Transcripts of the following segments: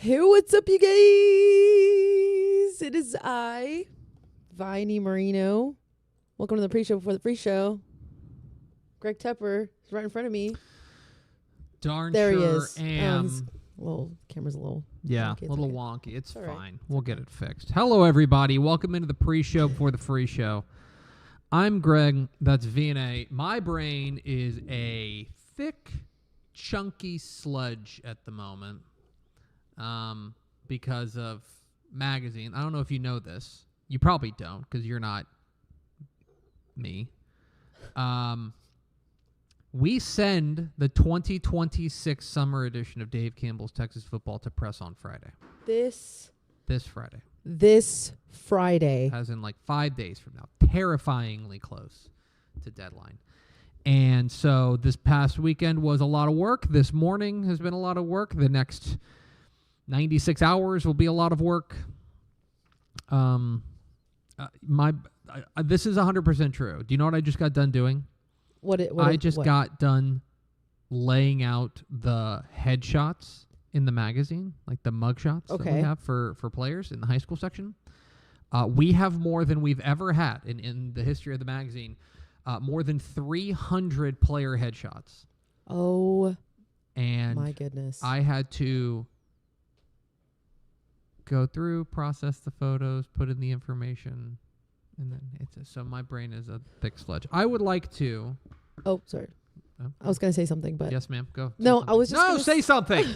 Hey, what's up, you guys? It is I, Viney Marino. Welcome to the pre-show before the free show. Greg Tepper is right in front of me. Darn there sure he is. am. Camera's a little yeah, wonky. a little okay. wonky. It's all fine. right. We'll get it fixed. Hello, everybody. Welcome into the pre-show before the free show. I'm Greg. That's V&A. My brain is a thick, chunky sludge at the moment because of magazine. I don't know if you know this. You probably don't because you're not me. We send the 2026 summer edition of Dave Campbell's Texas Football to press on Friday. This Friday. As in like 5 days from now. Terrifyingly close to deadline. And so this past weekend was a lot of work. This morning has been a lot of work. The next 96 hours will be a lot of work. This is 100% true. Do you know what I just got done doing? I just got done laying out the headshots in the magazine, like the mugshots that we have for players in the high school section. We have more than we've ever had in the history of the magazine. More than 300 player headshots. Oh, and my goodness. I had to go through, process the photos, put in the information, and then so my brain is a thick sludge. I would like to. Oh, sorry. I was going to say something, but. Yes, ma'am. Go. No, I was just. No, say something.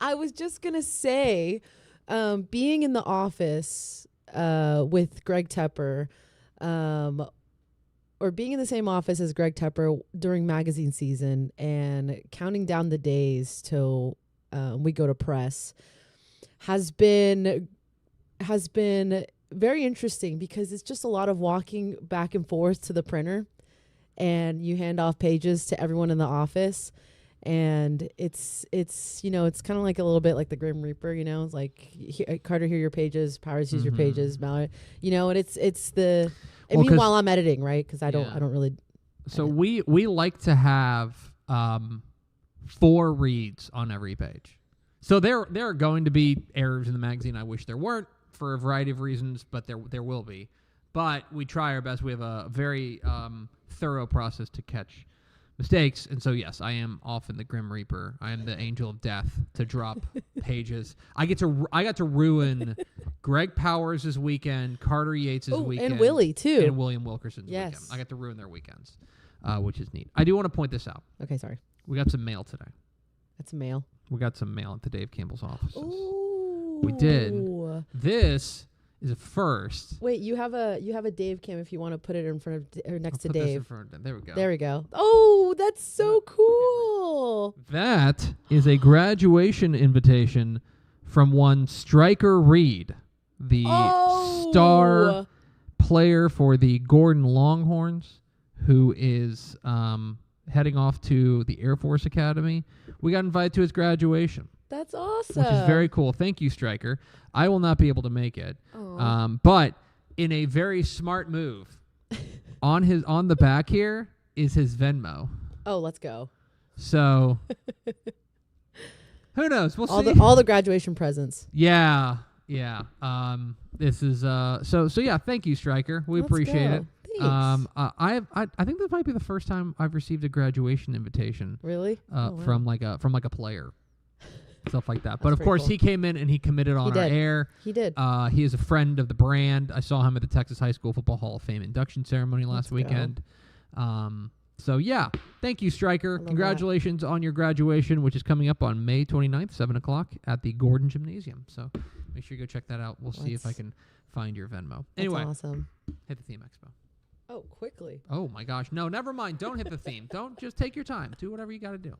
I was just going to say, being in the office with Greg Tepper, or being in the same office as Greg Tepper during magazine season and counting down the days till we go to press has been very interesting because it's just a lot of walking back and forth to the printer, and you hand off pages to everyone in the office, and it's kind of like a little bit like the Grim Reaper, it's like Carter, here are your pages, Powers, use your pages, Mallory, and it's the. I mean, while I'm editing, right? Because I don't really. So we like to have 4 reads on every page. So there are going to be errors in the magazine. I wish there weren't for a variety of reasons, but there will be. But we try our best. We have a very thorough process to catch mistakes. And so, yes, I am often the Grim Reaper. I am the angel of death to drop pages. I got to ruin Greg Powers' this weekend, Carter Yates' weekend. And Willie, too. And William Wilkerson's weekend. I got to ruin their weekends, which is neat. I do want to point this out. Okay, sorry. We got some mail today. That's mail. We got some mail at the Dave Campbell's offices. Ooh. We did. This is a first. Wait, you have a Dave cam if you want to put it in front of or next to Dave. There we go. There we go. Oh, that's so cool. That is a graduation invitation from one Stryker Reed, the star player for the Gordon Longhorns, who is heading off to the Air Force Academy. We got invited to his graduation. That's awesome. Which is very cool. Thank you, Stryker. I will not be able to make it. But in a very smart move, on the back here is his Venmo. Oh, let's go. So who knows? We'll see. All the graduation presents. Yeah. This is so yeah, thank you, Stryker. We appreciate it. Thanks. I think this might be the first time I've received a graduation invitation. Really? From like a player. Stuff like that. That's but of course, cool. he came in and he committed on our air. He did. He is a friend of the brand. I saw him at the Texas High School Football Hall of Fame induction ceremony last weekend. So, yeah, thank you, Stryker. Congratulations on your graduation, which is coming up on May 29th, 7 o'clock at the Gordon Gymnasium. So make sure you go check that out. We'll see if I can find your Venmo. Anyway, that's awesome. Hit the theme expo. Oh, quickly. Oh, my gosh. No, never mind. Don't hit the theme. Don't. Just take your time. Do whatever you got to do.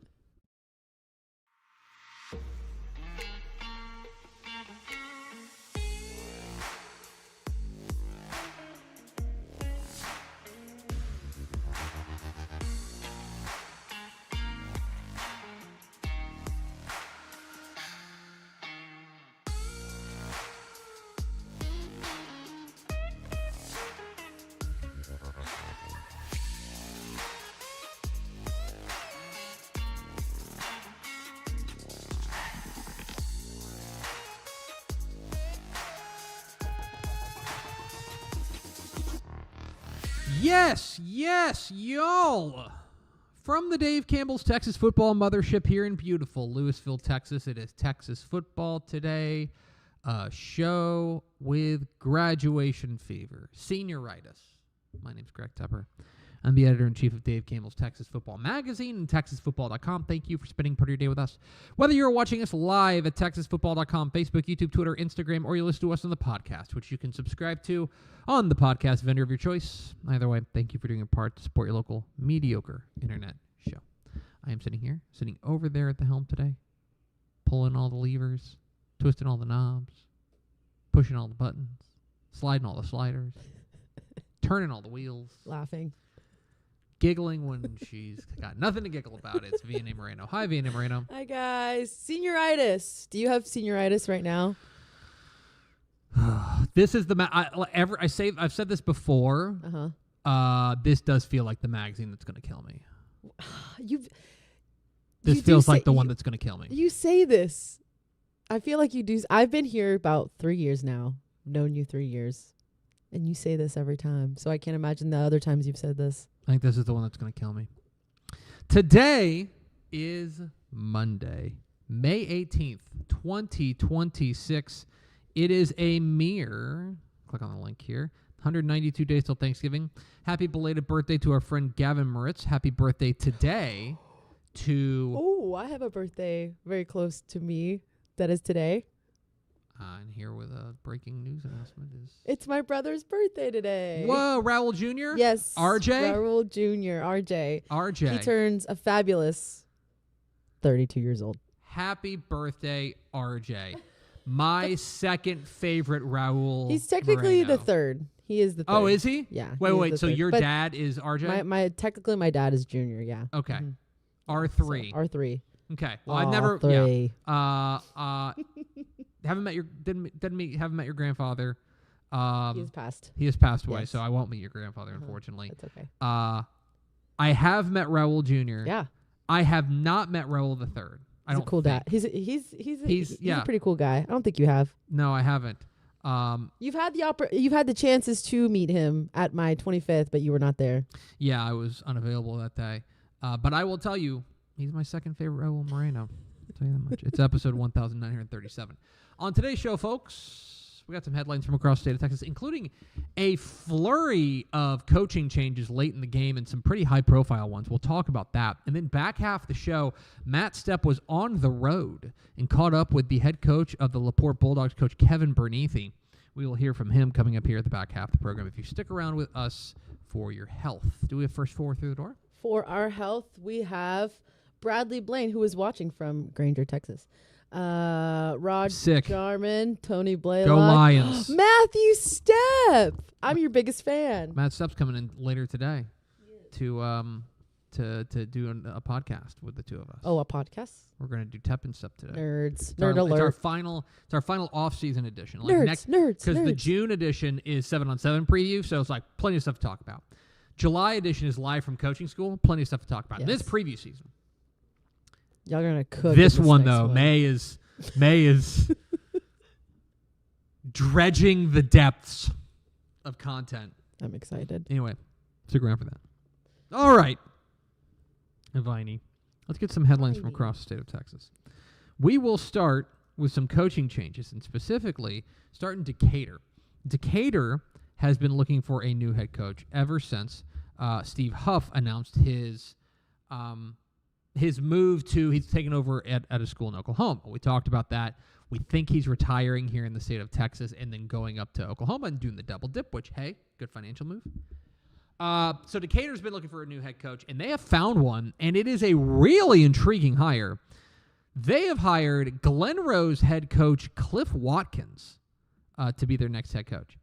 Yes, y'all. From the Dave Campbell's Texas Football Mothership here in beautiful Lewisville, Texas, it is Texas Football Today, a show with graduation fever, senioritis. My name's Greg Tepper. I'm the editor-in-chief of Dave Campbell's Texas Football Magazine and TexasFootball.com. Thank you for spending part of your day with us. Whether you're watching us live at TexasFootball.com, Facebook, YouTube, Twitter, Instagram, or you listen to us on the podcast, which you can subscribe to on the podcast vendor of your choice. Either way, thank you for doing your part to support your local mediocre internet show. I am sitting over there at the helm today, pulling all the levers, twisting all the knobs, pushing all the buttons, sliding all the sliders, turning all the wheels. Laughing. Giggling when she's got nothing to giggle about. It's Vianney Moreno. Hi, Vianney Moreno. Hi, guys. Senioritis. Do you have senioritis right now? This is the I've said this before. This does feel like the magazine that's going to kill me. This feels like the one that's going to kill me. You say this. I feel like you do. I've been here about 3 years now. Known you 3 years. And you say this every time. So I can't imagine the other times you've said this. I think this is the one that's going to kill me. Today is Monday, May 18th, 2026. It is a mere, click on the link here, 192 days till Thanksgiving. Happy belated birthday to our friend Gavin Moritz. Happy birthday today to... Oh, I have a birthday very close to me. That is today. And here with a breaking news announcement is... It's my brother's birthday today. Whoa, Raul Jr.? Yes. RJ? Raul Jr., RJ. RJ. He turns a fabulous 32 years old. Happy birthday, RJ. My second favorite Raul He's technically Moreno. the third. He is the third. Oh, is he? Yeah. Wait. So your dad is RJ? Technically my dad is Junior, yeah. Okay. Mm-hmm. R3. So, R3. Okay. Well, I've never... R3. Yeah. Haven't met your grandfather. He has passed. He has passed away, Yes. so I won't meet your grandfather, unfortunately. That's okay. I have met Raul Jr. Yeah. I have not met Raul the Third. He's a cool dad. He's a pretty cool guy. I don't think you have. No, I haven't. You've had the chances to meet him at my 25th, but you were not there. Yeah, I was unavailable that day. But I will tell you, he's my second favorite Raul Moreno. I'll tell you that much. It's episode 1937. On today's show, folks, we got some headlines from across the state of Texas, including a flurry of coaching changes late in the game and some pretty high-profile ones. We'll talk about that. And then back half of the show, Matt Stepp was on the road and caught up with the head coach of the LaPorte Bulldogs, Coach Kevin Bernathy. We will hear from him coming up here at the back half of the program if you stick around with us for your health. Do we have first four through the door? For our health, we have Bradley Blaine, who is watching from Granger, Texas. Rod Jarman, Tony Blaylock. Go Lions. Matthew Stepp. I'm your biggest fan. Matt Stepp's coming in later today to do a podcast with the two of us. Oh, a podcast? We're going to do Tep and Stepp today. Nerds. Nerd alert. It's our final off-season edition. Nerds. Because the June edition is 7-on-7 preview, so it's like plenty of stuff to talk about. July edition is live from coaching school. Plenty of stuff to talk about. Yes. This preview season. Y'all gonna cook. This one though, May is dredging the depths of content. I'm excited. Anyway, stick around for that. All right, Viney, let's get some headlines from across the state of Texas. We will start with some coaching changes, and specifically start in Decatur. Decatur has been looking for a new head coach ever since Steve Huff announced his move to, he's taken over at a school in Oklahoma. We talked about that. We think he's retiring here in the state of Texas and then going up to Oklahoma and doing the double dip, which, hey, good financial move. So Decatur's been looking for a new head coach, and they have found one, and it is a really intriguing hire. They have hired Glen Rose head coach Cliff Watkins to be their next head coach.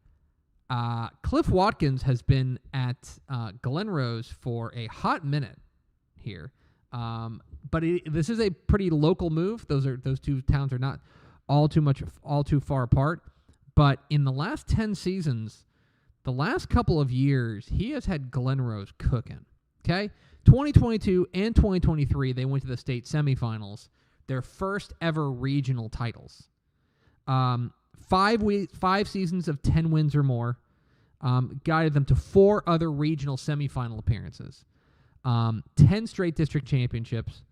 Cliff Watkins has been at Glen Rose for a hot minute here. But this is a pretty local move. Those two towns are not all too far apart. But in the last 10 seasons, the last couple of years, he has had Glen Rose cooking. Okay, 2022 and 2023, they went to the state semifinals, their first ever regional titles. 5 seasons of 10 wins or more. guided them to 4 other regional semifinal appearances, 10 straight district championships.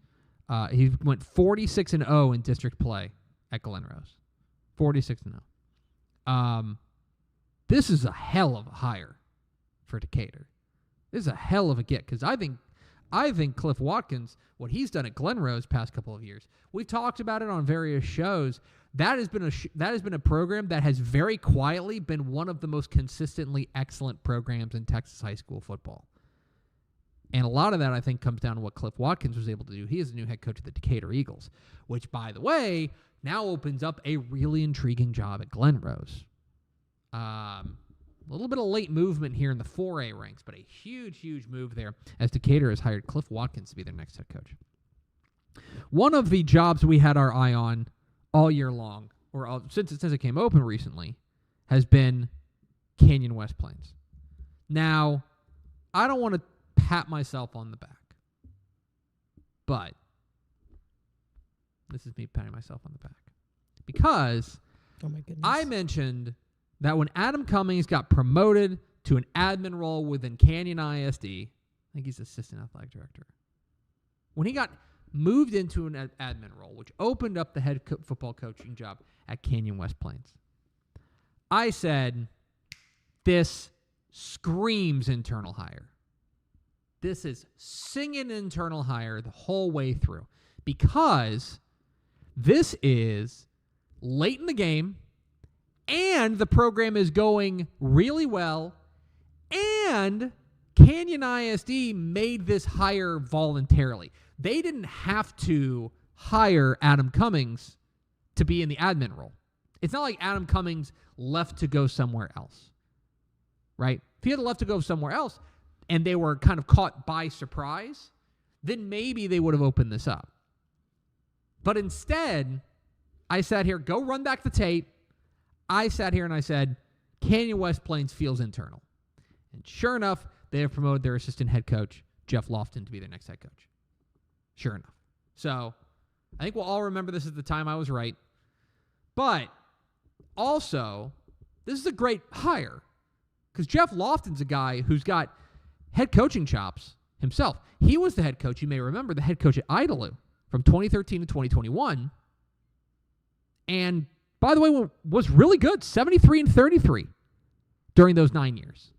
He went 46-0 in district play at Glen Rose. 46-0. This is a hell of a hire for Decatur. This is a hell of a get, because I think Cliff Watkins, what he's done at Glen Rose past couple of years, we've talked about it on various shows. That has been a program that has very quietly been one of the most consistently excellent programs in Texas high school football. And a lot of that, I think, comes down to what Cliff Watkins was able to do. He is the new head coach of the Decatur Eagles, which, by the way, now opens up a really intriguing job at Glen Rose. A little bit of late movement here in the 4A ranks, but a huge, huge move there as Decatur has hired Cliff Watkins to be their next head coach. One of the jobs we had our eye on all year long, or since it came open recently, has been Canyon West Plains. Now, I don't want to pat myself on the back, but this is me patting myself on the back, because Oh my goodness. I mentioned that when Adam Cummings got promoted to an admin role within Canyon ISD, I think he's assistant athletic director, when he got moved into an admin role, which opened up the head football coaching job at Canyon West Plains, I said, this screams internal hire. This is singing internal hire the whole way through, because this is late in the game, and the program is going really well, and Canyon ISD made this hire voluntarily. They didn't have to hire Adam Cummings to be in the admin role. It's not like Adam Cummings left to go somewhere else, right? If he had left to go somewhere else and they were kind of caught by surprise, then maybe they would have opened this up. But instead, I sat here, go run back the tape. I sat here and I said, Canyon West Plains feels internal. And sure enough, they have promoted their assistant head coach, Jeff Lofton, to be their next head coach. Sure enough. So I think we'll all remember this at the time I was right. But also, this is a great hire, because Jeff Lofton's a guy who's got head coaching chops himself. He was the head coach, you may remember, the head coach at Idalou from 2013 to 2021. And by the way, was really good, 73-33 during those 9 years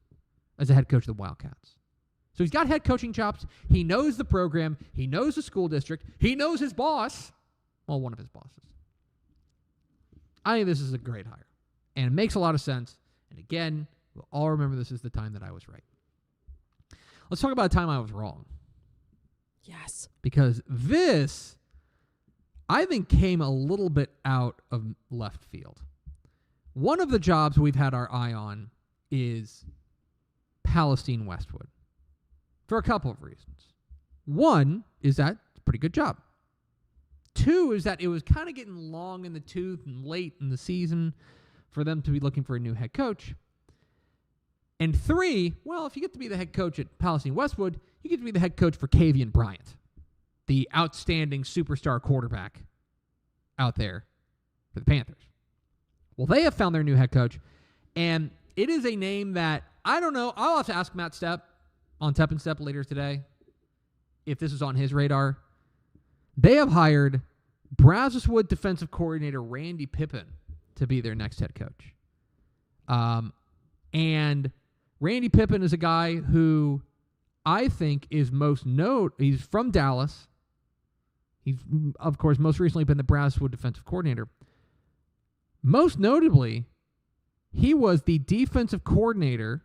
as a head coach of the Wildcats. So he's got head coaching chops. He knows the program. He knows the school district. He knows his boss. Well, one of his bosses. I think this is a great hire. And it makes a lot of sense. And again, we'll all remember this is the time that I was right. Let's talk about a time I was wrong. Yes. Because this, I think, came a little bit out of left field. One of the jobs we've had our eye on is Palestine Westwood, for a couple of reasons. One is that it's a pretty good job. Two is that it was kind of getting long in the tooth and late in the season for them to be looking for a new head coach. And three, well, if you get to be the head coach at Palestine Westwood, you get to be the head coach for Kavian Bryant, the outstanding superstar quarterback out there for the Panthers. Well, they have found their new head coach, and it is a name that, I don't know, I'll have to ask Matt Stepp on Tep and Step later today if this is on his radar. They have hired Brazoswood defensive coordinator Randy Pippin to be their next head coach. And Randy Pippin is a guy who I think is he's from Dallas. He's, of course, most recently been the Brazoswood defensive coordinator. Most notably, he was the defensive coordinator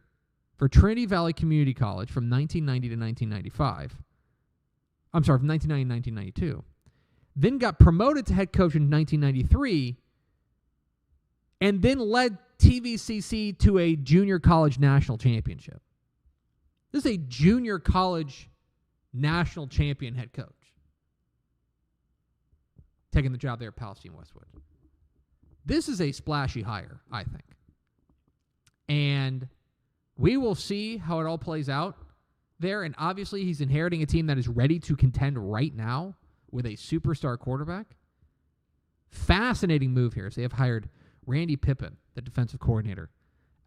for Trinity Valley Community College from 1990 to 1995. I'm sorry, from 1990 to 1992. Then got promoted to head coach in 1993, and then led TVCC to a junior college national championship. This is a junior college national champion head coach, taking the job there at Palestine Westwood. This is a splashy hire, I think. And we will see how it all plays out there. And obviously, he's inheriting a team that is ready to contend right now with a superstar quarterback. Fascinating move here. So they have hired Randy Pippin, the defensive coordinator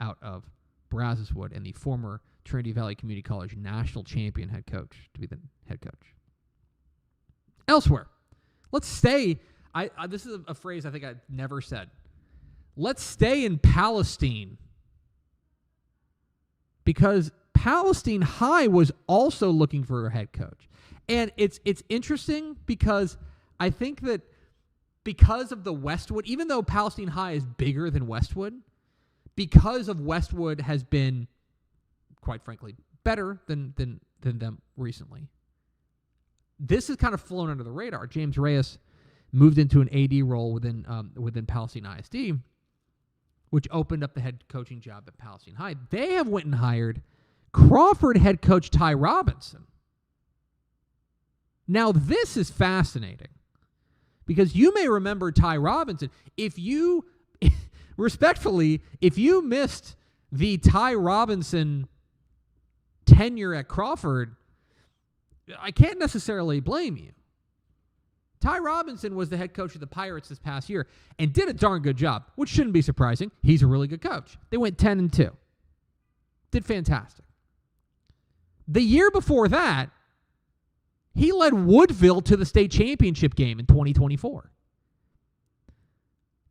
out of Brazos Wood, and the former Trinity Valley Community College national champion head coach to be the head coach. Elsewhere, let's stay. This is a phrase I think I've never said. Let's stay in Palestine, because Palestine High was also looking for a head coach. And it's interesting because I think that because of the Westwood, even though Palestine High is bigger than Westwood, because of Westwood has been, quite frankly, better than them recently, this has kind of flown under the radar. James Reyes moved into an AD role within Palestine ISD, which opened up the head coaching job at Palestine High. They have went and hired Crawford head coach Ty Robinson. Now, this is fascinating because you may remember Ty Robinson. If you, respectfully, if you missed the Ty Robinson tenure at Crawford, I can't necessarily blame you. Ty Robinson was the head coach of the Pirates this past year and did a darn good job, which shouldn't be surprising. He's a really good coach. They went 10-2. Did fantastic. The year before that, he led Woodville to the state championship game in 2024.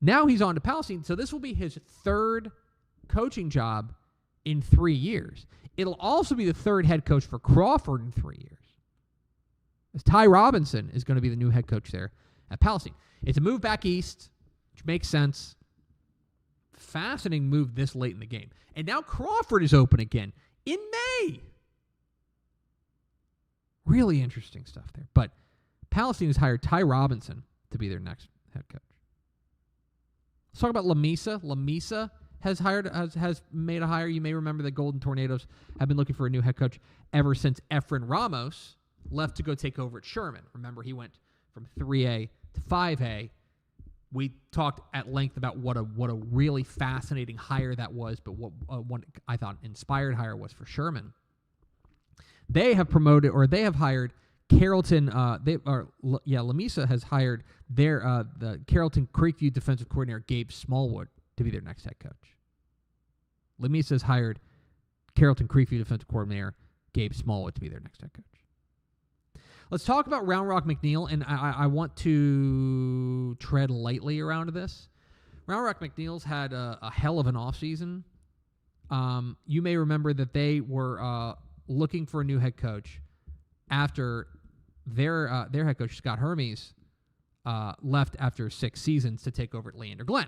Now he's on to Palestine, so this will be his third coaching job in 3 years. It'll also be the third head coach for Crawford in 3 years, as Ty Robinson is going to be the new head coach there at Palestine. It's a move back east, which makes sense. Fascinating move this late in the game. And now Crawford is open again in May. Really interesting stuff there. But Palestine has hired Ty Robinson to be their next head coach. Let's talk about Lamesa. Lamesa has made a hire. You may remember the Golden Tornadoes have been looking for a new head coach ever since Efren Ramos left to go take over at Sherman. Remember, he went from 3A to 5A. We talked at length about what a really fascinating hire that was, but what one I thought inspired hire was for Sherman. They have promoted, or they have hired Carrollton. Lamesa has hired the Carrollton Creekview defensive coordinator Gabe Smallwood to be their next head coach. Lamesa has hired Carrollton Creekview defensive coordinator Gabe Smallwood to be their next head coach. Let's talk about Round Rock McNeil, and I want to tread lightly around this. Round Rock McNeil's had a hell of an offseason. You may remember that they were looking for a new head coach after their head coach, Scott Hermes, left after 6 seasons to take over at Leander Glen.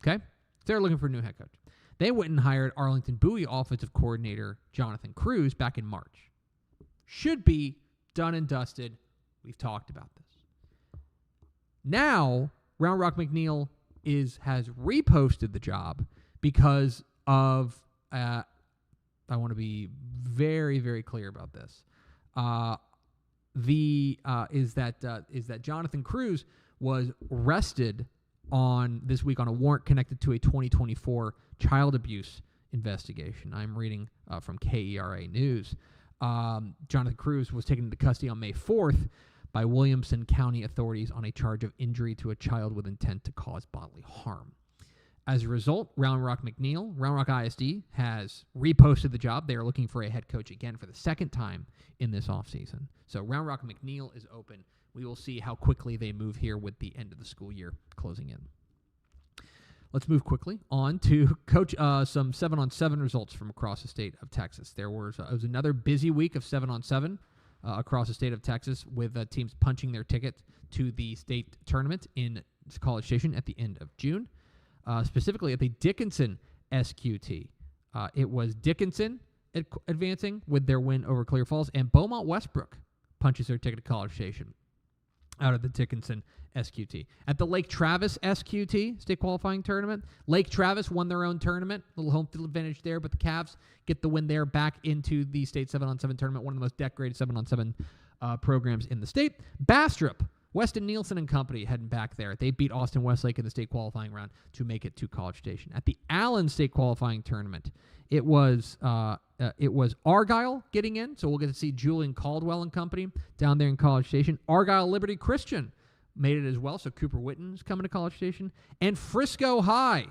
Okay? They're looking for a new head coach. They went and hired Arlington Bowie offensive coordinator Jonathan Cruz back in March. Should be done and dusted. We've talked about this. Now, Round Rock McNeil has reposted the job because of I want to be very, very clear about this. Is that Jonathan Cruz was arrested this week on a warrant connected to a 2024 child abuse investigation. I'm reading from KERA News. Jonathan Cruz was taken into custody on May 4th by Williamson County authorities on a charge of injury to a child with intent to cause bodily harm. As a result, Round Rock ISD has reposted the job. They are looking for a head coach again for the second time in this offseason. So Round Rock McNeil is open. We will see how quickly they move here with the end of the school year closing in. Let's move quickly on to coach some 7-on-7 results from across the state of Texas. It was another busy week of 7-on-7 across the state of Texas with teams punching their ticket to the state tournament in College Station at the end of June. Specifically at the Dickinson SQT. It was Dickinson advancing with their win over Clear Falls, and Beaumont Westbrook punches their ticket to College Station out of the Dickinson SQT. At the Lake Travis SQT, state qualifying tournament, Lake Travis won their own tournament, little home field advantage there, but the Cavs get the win there back into the state 7-on-7 tournament, one of the most decorated 7-on-7 programs in the state. Bastrop, Weston Nielsen and company heading back there. They beat Austin Westlake in the state qualifying round to make it to College Station. At the Allen State qualifying tournament, it was Argyle getting in, so we'll get to see Julian Caldwell and company down there in College Station. Argyle Liberty Christian made it as well, so Cooper Witten's coming to College Station. And Frisco High,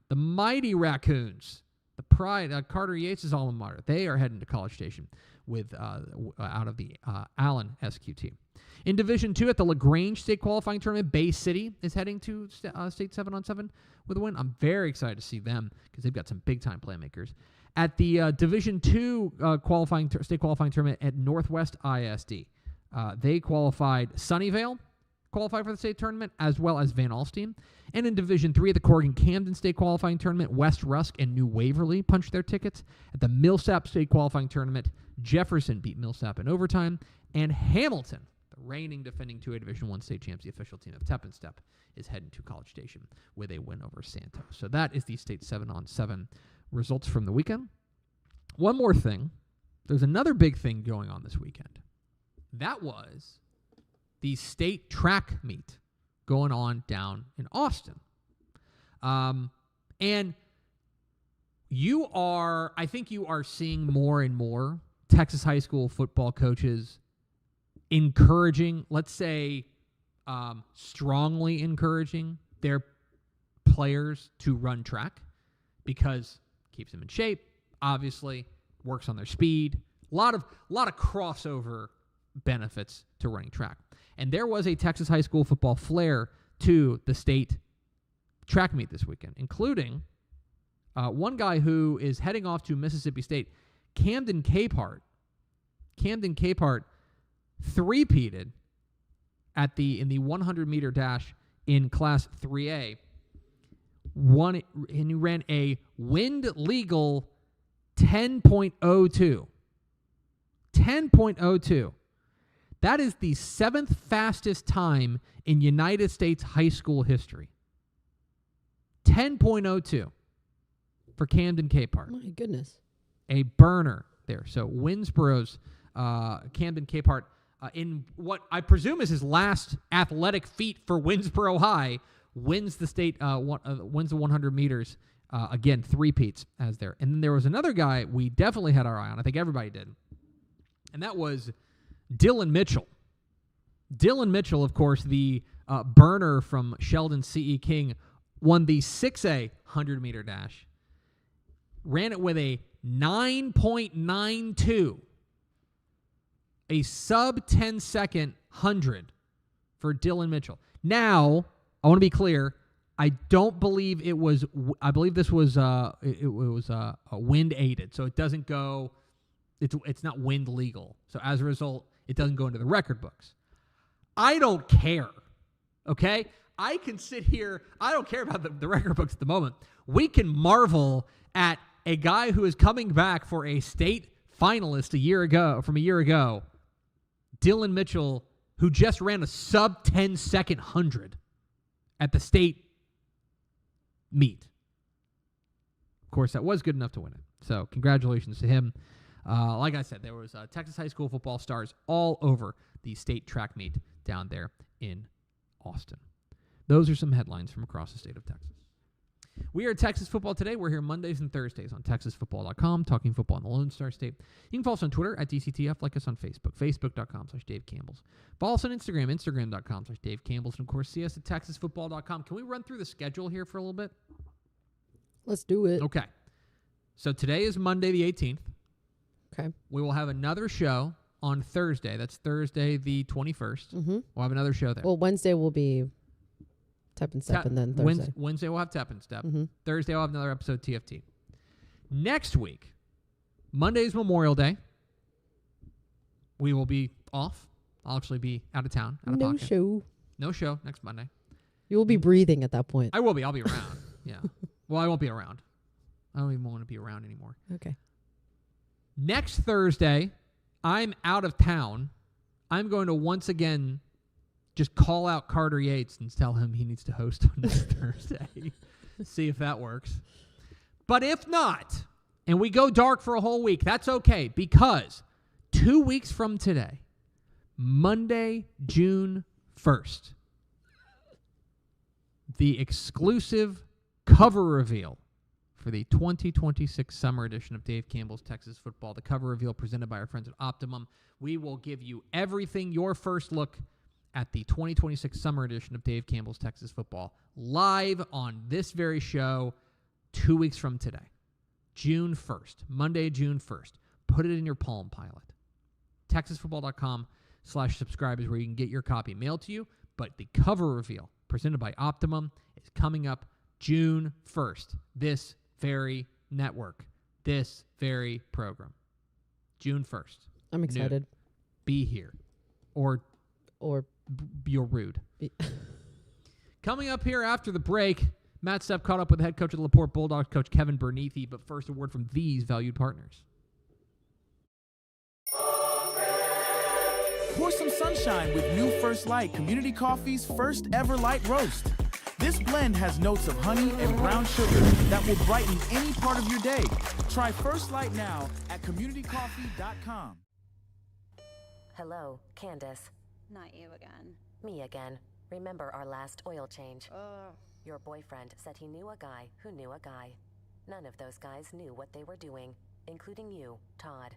the mighty Raccoons, The Pride, Carter Yates' alma mater, they are heading to College Station with out of the Allen SQT. In Division II at the LaGrange State Qualifying Tournament, Bay City is heading to State 7-on-7 with a win. I'm very excited to see them because they've got some big-time playmakers. At the Division II state qualifying tournament at Northwest ISD, they qualified Sunnyvale, qualified for the state tournament, as well as Van Alstyne. And in Division III at the Corrigan-Camden State Qualifying Tournament, West Rusk and New Waverly punched their tickets. At the Millsap State Qualifying Tournament, Jefferson beat Millsap in overtime. And Hamilton, the reigning defending 2A Division I state champs, the official team of Tep and Step, is heading to College Station with a win over Santos. So that is the state 7-on-7 results from the weekend. One more thing. There's another big thing going on this weekend. That was the state track meet going on down in Austin. And I think you are seeing more and more Texas high school football coaches encouraging, let's say, strongly encouraging their players to run track because it keeps them in shape, obviously, works on their speed. A lot of crossover benefits to running track. And there was a Texas high school football flair to the state track meet this weekend, including one guy who is heading off to Mississippi State, Camden Capehart. Camden Capehart three-peated in the 100-meter dash in Class 3A. And he ran a wind-legal 10.02. 10.02. That is the 7th fastest time in United States high school history. 10.02 for Camden Capehart. My goodness. A burner there. So Winsboro's Camden Capehart in what I presume is his last athletic feat for Winsboro High wins the state wins the 100 meters. Again, three-peats as there. And then there was another guy we definitely had our eye on. I think everybody did. And that was Dylan Mitchell. Dylan Mitchell, of course, the burner from Sheldon C.E. King, won the 6A 100-meter dash. Ran it with a 9.92. A sub-10-second 100 for Dylan Mitchell. Now, I want to be clear. I don't believe it was. I believe this was. It was wind aided, so it doesn't go. It's not wind legal. So as a result, it doesn't go into the record books. I don't care. Okay, I can sit here. I don't care about the record books at the moment. We can marvel at a guy who is coming back for a state finalist a year ago. Dylan Mitchell, who just ran a sub 10-second 100 at the state meet. Of course, that was good enough to win it. So congratulations to him. Like I said, there was Texas high school football stars all over the state track meet down there in Austin. Those are some headlines from across the state of Texas. We are Texas Football Today. We're here Mondays and Thursdays on TexasFootball.com, talking football in the Lone Star State. You can follow us on Twitter at DCTF, like us on Facebook, Facebook.com/Dave Campbell's. Follow us on Instagram, Instagram.com/Dave Campbell's, and of course, see us at TexasFootball.com. Can we run through the schedule here for a little bit? Let's do it. Okay. So today is Monday the 18th. Okay. We will have another show on Thursday. That's Thursday the 21st. Mm-hmm. We'll have another show there. Well, Wednesday will be Tep and Step, and then Thursday. Wednesday we'll have Tep and Step. Mm-hmm. Thursday we'll have another episode of TFT. Next week, Monday is Memorial Day. We will be off. I'll actually be out of town. No show. No show next Monday. You will be breathing at that point. I will be. I'll be around. Yeah. Well, I won't be around. I don't even want to be around anymore. Okay. Next Thursday, I'm out of town. I'm going to once again just call out Carter Yates and tell him he needs to host on next Thursday. See if that works. But if not, and we go dark for a whole week, that's okay, because 2 weeks from today, Monday, June 1st, the exclusive cover reveal for the 2026 summer edition of Dave Campbell's Texas Football, the cover reveal presented by our friends at Optimum. We will give you everything, your first look at the 2026 summer edition of Dave Campbell's Texas Football, live on this very show 2 weeks from today. June 1st, Monday, June 1st. Put it in your Palm Pilot. TexasFootball.com/subscribe is where you can get your copy mailed to you. But the cover reveal presented by Optimum is coming up June 1st. This very network, this very program. June 1st. I'm excited. Noon. Be here. Or you're rude. Coming up here after the break, Matt Stepp caught up with the head coach of the LaPorte Bulldogs, Coach Kevin Bernathy. But first, a word from these valued partners. Pour some sunshine with new First Light Community Coffee's first ever light roast. This blend has notes of honey and brown sugar that will brighten any part of your day. Try First Light now at communitycoffee.com. Hello, Candace. Not you again. Me again. Remember our last oil change? Your boyfriend said he knew a guy who knew a guy. None of those guys knew what they were doing, including you, Todd.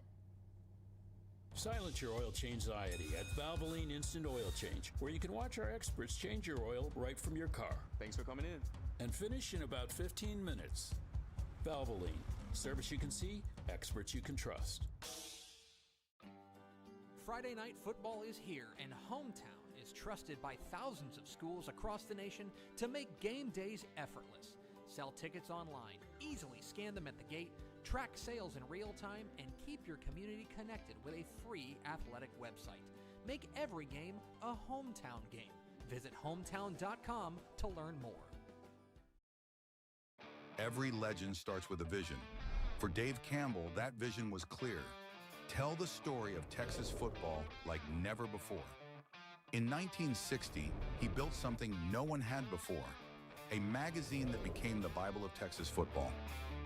Silence your oil change anxiety at Valvoline Instant Oil Change, where you can watch our experts change your oil right from your car. Thanks for coming in. And finish in about 15 minutes. Valvoline. Service you can see, experts you can trust. Friday night football is here, and Hometown is trusted by thousands of schools across the nation to make game days effortless. Sell tickets online, easily scan them at the gate, track sales in real time, and keep your community connected with a free athletic website. Make every game a hometown game. Visit hometown.com to learn more. Every legend starts with a vision. For Dave Campbell, that vision was clear. Tell the story of Texas football like never before. In 1960, he built something no one had before, a magazine that became the Bible of Texas football.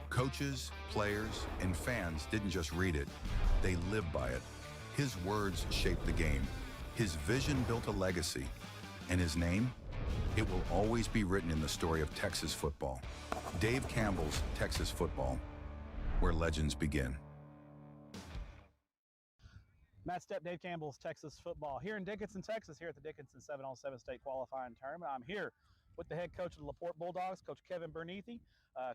Coaches, players, and fans didn't just read it, they lived by it. His words shaped the game. His vision built a legacy. And his name? It will always be written in the story of Texas football. Dave Campbell's Texas Football, where legends begin. Matt Stepp, Dave Campbell's Texas Football. Here in Dickinson, Texas, here at the Dickinson 7-on-7 state qualifying tournament. I'm here with the head coach of the LaPorte Bulldogs, Coach Kevin Bernathy.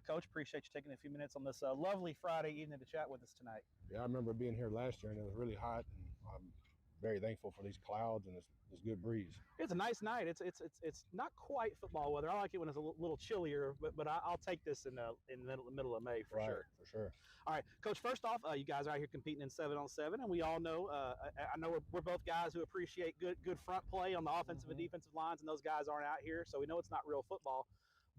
Coach, appreciate you taking a few minutes on this lovely Friday evening to chat with us tonight. Yeah, I remember being here last year, and it was really hot, and I'm very thankful for these clouds and this good breeze. It's a nice night. It's not quite football weather. I like it when it's a little chillier, but I'll take this in the middle of May for sure. For sure. All right, Coach, first off, you guys are out here competing in 7-on-7, and we all know, I know we're both guys who appreciate good front play on the offensive and defensive lines, and those guys aren't out here, so we know it's not real football.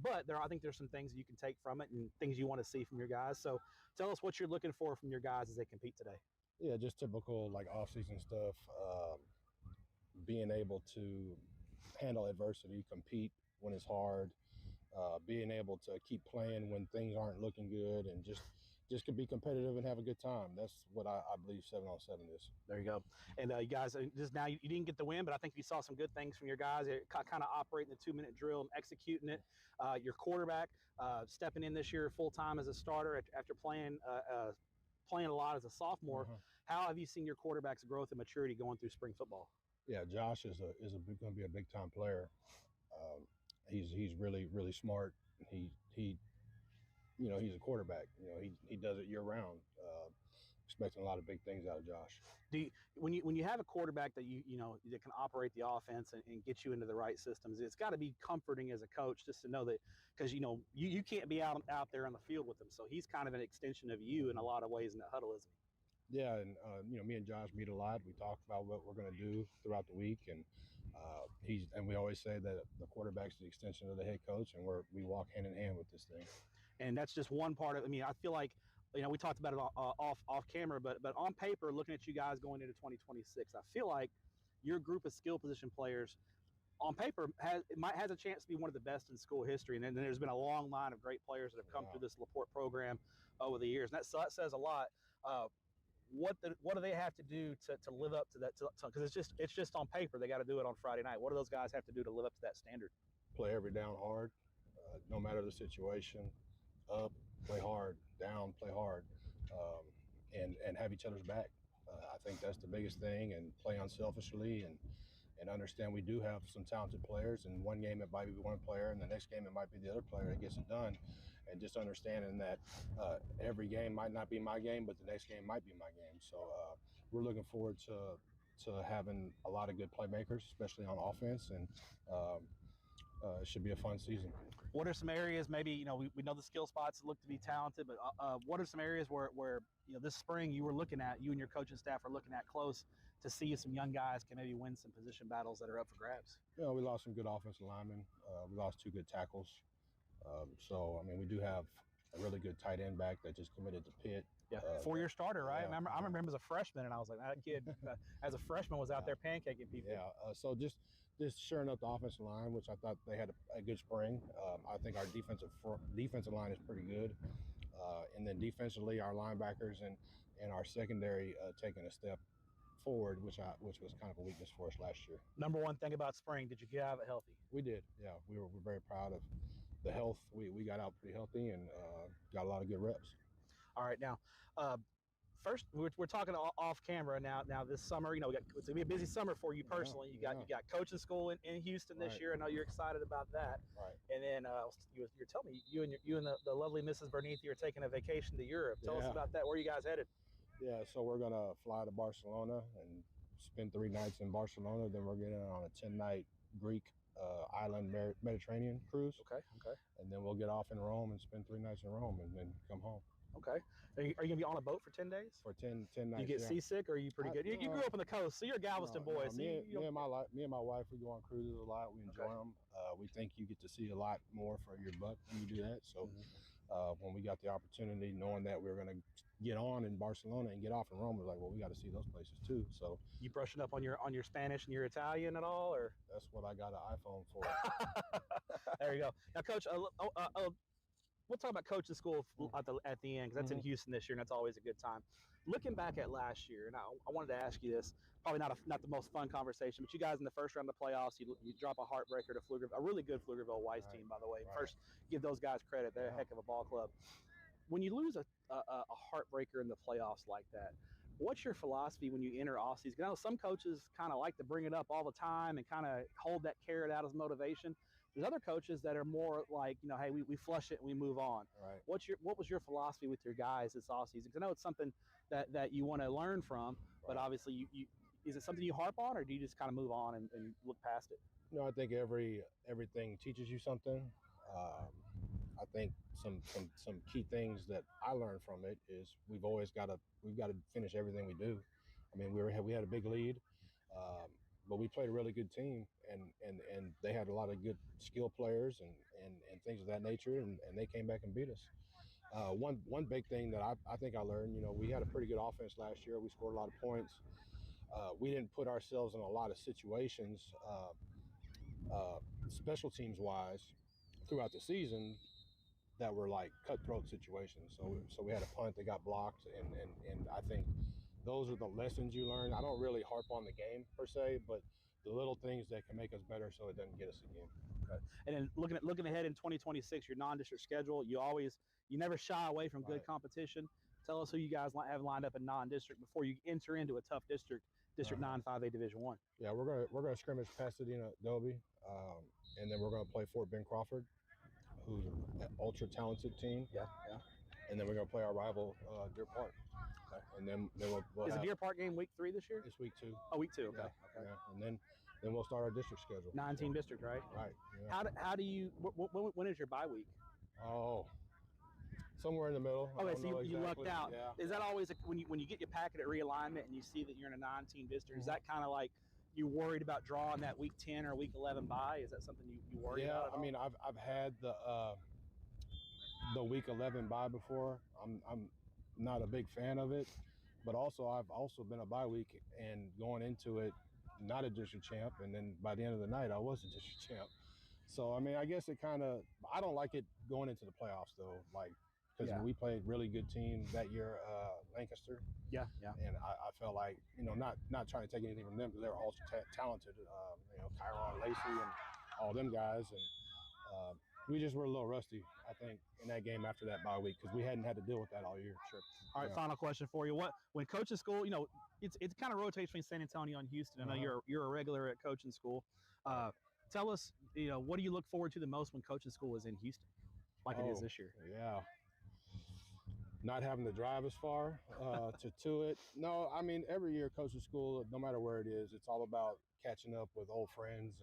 But I think there's some things you can take from it and things you want to see from your guys. So tell us what you're looking for from your guys as they compete today. Yeah, just typical like off-season stuff, being able to handle adversity, compete when it's hard, being able to keep playing when things aren't looking good, and just can be competitive and have a good time. That's what I believe 7-on-7 is. There you go. And you guys, just now you didn't get the win, but I think you saw some good things from your guys. Kind of operating the 2-minute drill and executing it. Your quarterback stepping in this year full-time as a starter after playing a lot as a sophomore. How have you seen your quarterback's growth and maturity going through spring football? Yeah, Josh is going to be a big-time player. He's really smart. He he's a quarterback. He does it year-round. Expecting a lot of big things out of Josh. When you have a quarterback that that can operate the offense and get you into the right systems, it's got to be comforting as a coach just to know that, because you can't be out there on the field with him, so he's kind of an extension of you in a lot of ways in that huddle, isn't he? Yeah, and me and Josh meet a lot. We talk about what we're going to do throughout the week, and we always say that the quarterback's the extension of the head coach, and we walk hand in hand with this thing. And that's just one part of. I feel like we talked about it off camera, but on paper, looking at you guys going into 2026, I feel like your group of skill position players, on paper, has a chance to be one of the best in school history. And then there's been a long line of great players that have come through this LaPorte program over the years, and that says a lot. What do they have to do to live up to that? Because it's just on paper. They got to do it on Friday night. What do those guys have to do to live up to that standard? Play every down hard, no matter the situation. Up, play hard. Down, play hard, and have each other's back. I think that's the biggest thing. And play unselfishly and understand we do have some talented players. And one game it might be one player, and the next game it might be the other player that gets it done. and just understanding that every game might not be my game, but the next game might be my game. So we're looking forward to having a lot of good playmakers, especially on offense, and it should be a fun season. What are some areas, maybe, we know the skill spots look to be talented, but what are some areas where this spring you were looking at, you and your coaching staff are looking at close to see if some young guys can maybe win some position battles that are up for grabs? We lost some good offensive linemen. We lost 2 good tackles. So, I mean, we do have a really good tight end back that just committed to Pitt. Yeah, 4-year starter, right? Yeah. I remember him as a freshman, and I was like, that kid, as a freshman, was out there pancaking people. Yeah, so just shoring up the offensive line, which I thought they had a good spring. I think our defensive line is pretty good. And then defensively, our linebackers and our secondary taking a step forward, which was kind of a weakness for us last year. Number one thing about spring, did you get out of it healthy? We did, yeah. We're very proud of the health. We got out pretty healthy and got a lot of good reps. All right, now, first we're talking off camera now. Now this summer, it's gonna be a busy summer for you personally. You got coaching school in Houston this year. I know you're excited about that. Right. And then you're telling me you and the lovely Mrs. Bernathy are taking a vacation to Europe. Tell us about that. Where are you guys headed? Yeah, so we're gonna fly to Barcelona and spend 3 nights in Barcelona. Then we're getting on a 10-night Greek island Mediterranean cruise. Okay. And then we'll get off in Rome and spend 3 nights in Rome and then come home. Okay. Are you gonna be on a boat for 10 days? For 10 nights. You get seasick, or are you pretty good? You grew up on the coast, so you're a Galveston boy. So me and my wife, we go on cruises a lot. We enjoy them. We think you get to see a lot more for your buck when you do that. So when we got the opportunity, knowing that we were going to get on in Barcelona and get off in Rome, we're like, well, we got to see those places too. So you brushing up on your Spanish and your Italian at all, or? That's what I got an iPhone for. There you go. Now, Coach, we'll talk about coaching school at the end, because that's in Houston this year, and that's always a good time. Looking back at last year, and I wanted to ask you this, probably not the most fun conversation, but you guys in the first round of the playoffs, you drop a heartbreaker to Pflugerville, a really good Pflugerville Weiss team, by the way. Right. First, give those guys credit. They're a heck of a ball club. When you lose a heartbreaker in the playoffs like that, what's your philosophy when you enter off season? I know some coaches kind of like to bring it up all the time and kind of hold that carrot out as motivation. There's other coaches that are more like, hey, we flush it and we move on. Right. What was your philosophy with your guys this offseason? Because I know it's something that you want to learn from, but obviously you is it something you harp on, or do you just kind of move on and look past it? No, I think everything teaches you something. I think some key things that I learned from it is we've got to finish everything we do. I mean, we had a big lead. But we played a really good team, and they had a lot of good skill players and things of that nature, and they came back and beat us. One big thing that I think I learned, we had a pretty good offense last year. We scored a lot of points. We didn't put ourselves in a lot of situations, special teams wise, throughout the season that were like cutthroat situations. So we had a punt that got blocked, and I think those are the lessons you learn. I don't really harp on the game per se, but the little things that can make us better so it doesn't get us again. Okay. And then looking ahead in 2026, your non-district schedule, you never shy away from good competition. Tell us who you guys have lined up in non-district before you enter into a tough District 9 5A Division 1. Yeah, we're gonna scrimmage Pasadena Dobie, and then we're gonna play Fort Ben Crawford, who's an ultra talented team. Yeah. And then we're gonna play our rival Deer Park. Okay. And then we'll is the Deer Park game week 3 this year? It's week 2. Oh, week 2. Okay. Yeah. And then we'll start our district schedule. 9-team district, right? Right. Yeah. How do you? When is your bye week? Oh, somewhere in the middle. Okay, so you lucked out. Yeah. Is that always when you get your packet at realignment and you see that you're in a 9-team district? Is that kind of like you worried about drawing that week 10 or week 11 bye? Is that something you worry about? Yeah, I mean, I've had the week 11 bye before. I'm not a big fan of it, but also I've also been a bye week and going into it not a district champ, and then by the end of the night I was a district champ. So I mean, I guess I don't like it going into the playoffs though, like because we played really good team that year, Lancaster. Yeah. And I felt like not trying to take anything from them because they were all talented, Kyron, Lacey, and all them guys, and we just were a little rusty, I think, in that game after that bye week because we hadn't had to deal with that all year. Sure. All right, final question for you. When coaching school, it kind of rotates between San Antonio and Houston. I know you're a regular at coaching school. Tell us, what do you look forward to the most when coaching school is in Houston? like it is this year? Yeah. Not having to drive as far to it. No, I mean, every year coaching school, no matter where it is, it's all about catching up with old friends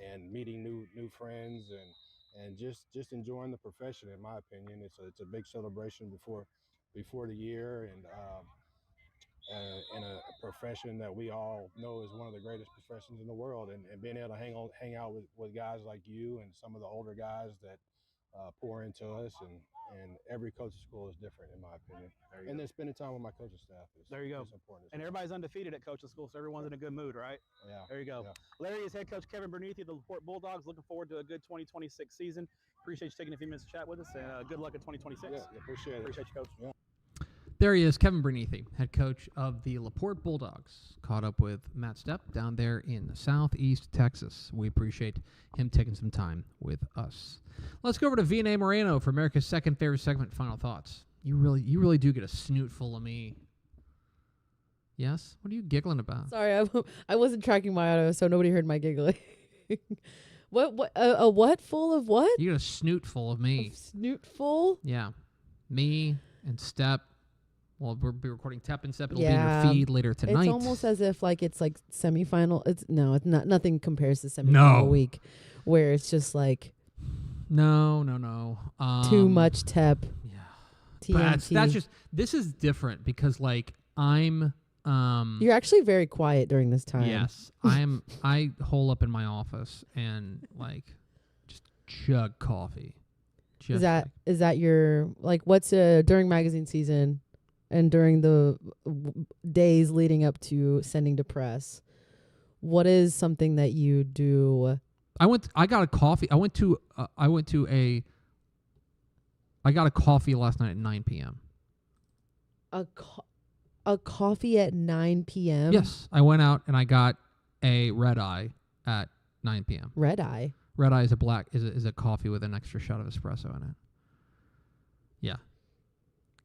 and meeting new friends and just enjoying the profession. In my opinion, it's a big celebration before the year, and in a profession that we all know is one of the greatest professions in the world, and being able to hang out with guys like you and some of the older guys that pour into us, and every coaching school is different, in my opinion. And then spending time with my coaching staff is there you go. Important. And everybody's undefeated at coaching school, so everyone's in a good mood, right? Yeah. There you go. Yeah. Larry is head coach Kevin Bernathy of the LaPorte Bulldogs. Looking forward to a good 2026 season. Appreciate you taking a few minutes to chat with us, and good luck in 2026. Yeah, appreciate it. Appreciate you, Coach. Yeah. There he is, Kevin Bernathy, head coach of the LaPorte Bulldogs. Caught up with Matt Stepp down there in southeast Texas. We appreciate him taking some time with us. Let's go over to Vianney Moreno for America's second favorite segment, Final Thoughts. You really do get a snoot full of me. Yes? What are you giggling about? Sorry, I wasn't tracking my audio, so nobody heard my giggling. A what full of what? You get a snoot full of me. A snoot full? Yeah. Me and Stepp. Well, we'll be recording Tepper and Stepp. It'll be Yeah. in your feed later tonight. It's almost as if it's like semifinal. It's not. Nothing compares to semifinal week, where it's just like no. too much Tep. Yeah. TNT. That's just. This is different because I'm. You're actually very quiet during this time. Yes, I hole up in my office and just chug coffee. Is that your what's during magazine season and during the days leading up to sending to press? What is something that you do? I got a coffee. I got a coffee last night at 9 p.m. A coffee at 9 p.m.? Yes, I went out and I got a red eye at 9 p.m. Red eye? Red eye is a coffee with an extra shot of espresso in it. Yeah.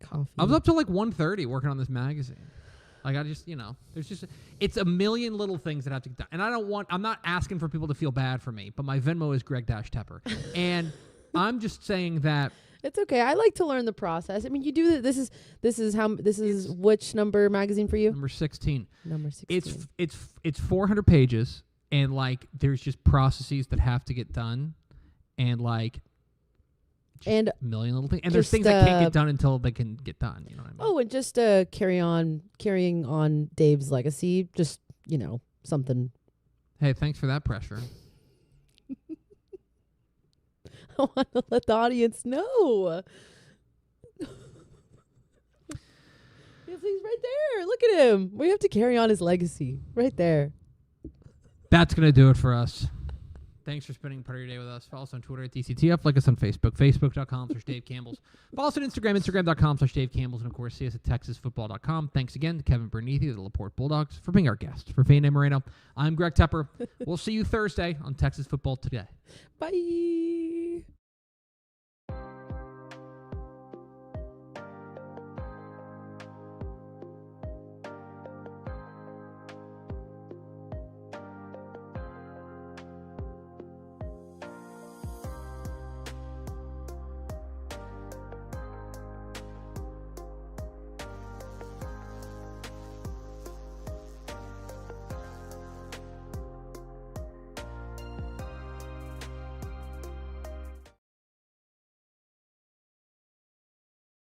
Coffee. I was up till 1:30 working on this magazine. I just, it's a million little things that have to get done. And I'm not asking for people to feel bad for me, but my Venmo is Greg-Tepper. And I'm just saying that it's okay. I like to learn the process. I mean, you do this is which number magazine for you? Number 16. Number 16. It's 400 pages, and there's just processes that have to get done, and and a million little things. And there's things that can't get done until they can get done. You know what I mean? Oh, and just carrying on Dave's legacy. Just something. Hey, thanks for that pressure. I want to let the audience know. He's right there. Look at him. We have to carry on his legacy. Right there. That's going to do it for us. Thanks for spending part of your day with us. Follow us on Twitter at DCTF. Like us on Facebook, facebook.com/Dave Campbell's. Follow us on Instagram, instagram.com/Dave Campbell's. And, of course, see us at texasfootball.com. Thanks again to Kevin Bernathy of the LaPorte Bulldogs for being our guest. For Vianney Moreno, I'm Greg Tepper. We'll see you Thursday on Texas Football Today. Bye.